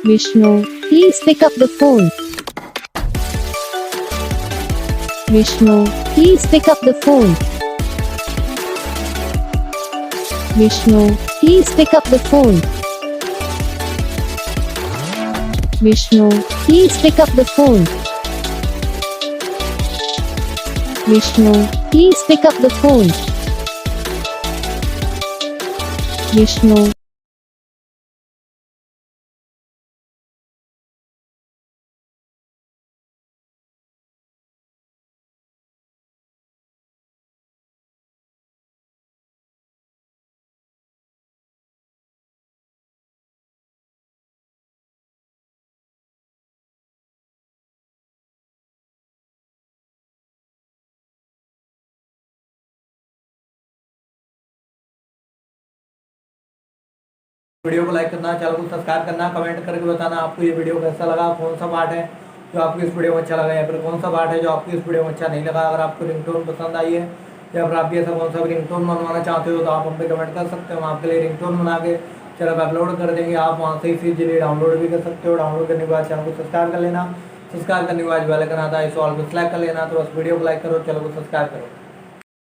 Vishnu, please pick up the phone. Vishnu, please pick up the phone. Vishnu, please pick up the phone. Vishnu, please pick up the phone. Vishnu, please pick up the phone. Vishnu. Video को like करना, channel को subscribe करना, comment करके बताना आपको ये video कैसा लगा, कौन सा पार्ट है जो आपको इस वीडियो में अच्छा लगा या फिर कौन सा पार्ट है जो आपको इस वीडियो में अच्छा नहीं लगा। अगर आपको रिंगटोन पसंद आई है या फिर आप भी ऐसा कौन सा भी रिंगटोन बनवाना चाहते हो तो आप हम पे कमेंट कर सकते हो। हम आपके लिए रिंगटोन बना के चैनल पर अपलोड कर देंगे। आप वहाँ से इजीली डाउनलोड भी कर सकते हो। डाउनलोड करने के बाद चैनल को सब्सक्राइब कर लेना। सब्सक्राइब करने के बाद बेल आइकन आता है, इस ऑल को सेलेक्ट कर लेना। तो बस वीडियो को लाइक करो, चैनल को सब्सक्राइब करो।